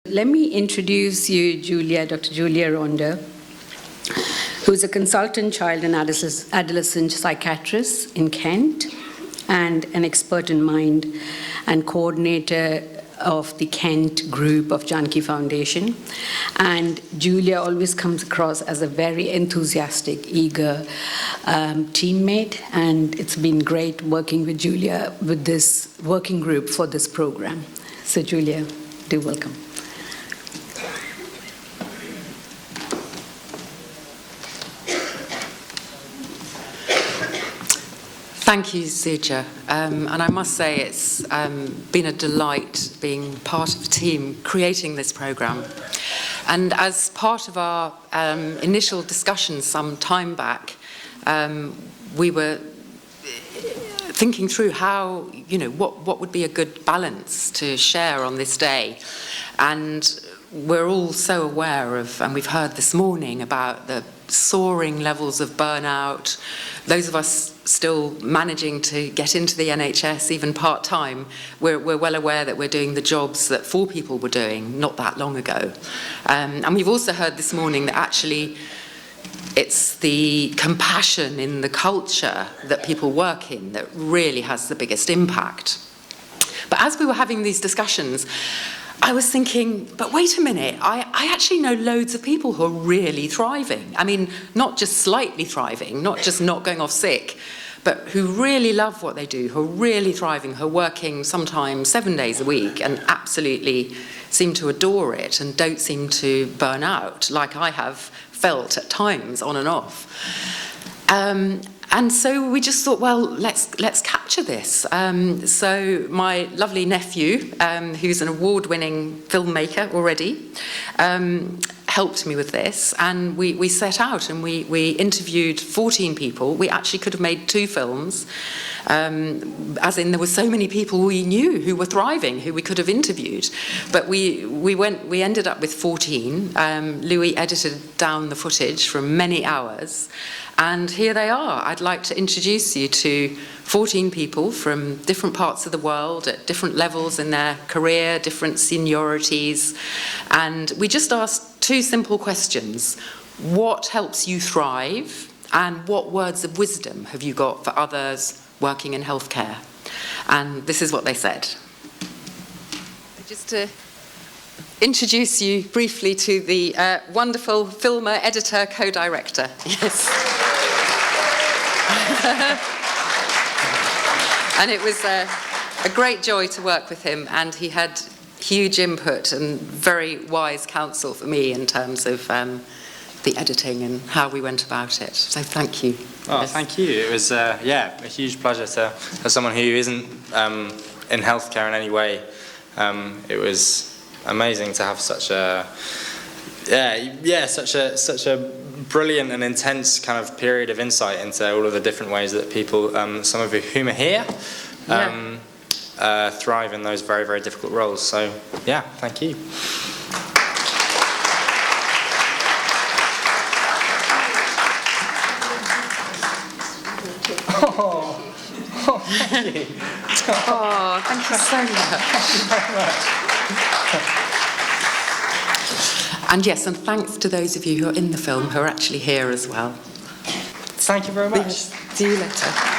Let me introduce you, Dr. Julia Ronder, who is a consultant child and adolescent psychiatrist in Kent and an expert in mind and coordinator of the Kent group of Janki Foundation. And Julia always comes across as a very enthusiastic, eager teammate, and it's been great working with Julia with this working group for this program. So Julia, do welcome. Thank you, Suja. And I must say it's been a delight being part of the team creating this programme. And as part of our initial discussions some time back, we were thinking through how, what would be a good balance to share on this day. And we're all so aware of, and we've heard this morning about the soaring levels of burnout. Those of us still managing to get into the NHS, even part-time, we're well aware that we're doing the jobs that 4 people were doing not that long ago. And we've also heard this morning that actually it's the compassion in the culture that people work in that really has the biggest impact. But as we were having these discussions, I was thinking, but wait a minute, I actually know loads of people who are really thriving. I mean, not just slightly thriving, not just not going off sick, but who really love what they do, who are really thriving, who are working sometimes 7 days a week and absolutely seem to adore it and don't seem to burn out, like I have felt at times on and off. And so we just thought, well, let's capture this. So my lovely nephew, who's an award-winning filmmaker already, helped me with this, and we set out and we interviewed 14 people. We actually could have made 2 films, as in there were so many people we knew who were thriving, who we could have interviewed. But we ended up with 14. Louis edited down the footage from many hours, and here they are. I'd like to introduce you to 14 people from different parts of the world at different levels in their career, different seniorities. And we just asked 2 simple questions. What helps you thrive? And what words of wisdom have you got for others working in healthcare? And this is what they said. Just to introduce you briefly to the wonderful filmer, editor, co-director. Yes. And it was a great joy to work with him, and he had huge input and very wise counsel for me in terms of the editing and how we went about it. So thank you. Oh, yes. Thank you. It was a huge pleasure to, as someone who isn't in healthcare in any way, it was amazing to have such a such a brilliant and intense kind of period of insight into all of the different ways that people, some of whom are here, thrive in those very, very difficult roles. So, yeah, thank you. Thank you. Oh, thank you so much. Thank you very much. And yes, and thanks to those of you who are in the film who are actually here as well. Thank you very much. Yes. See you later.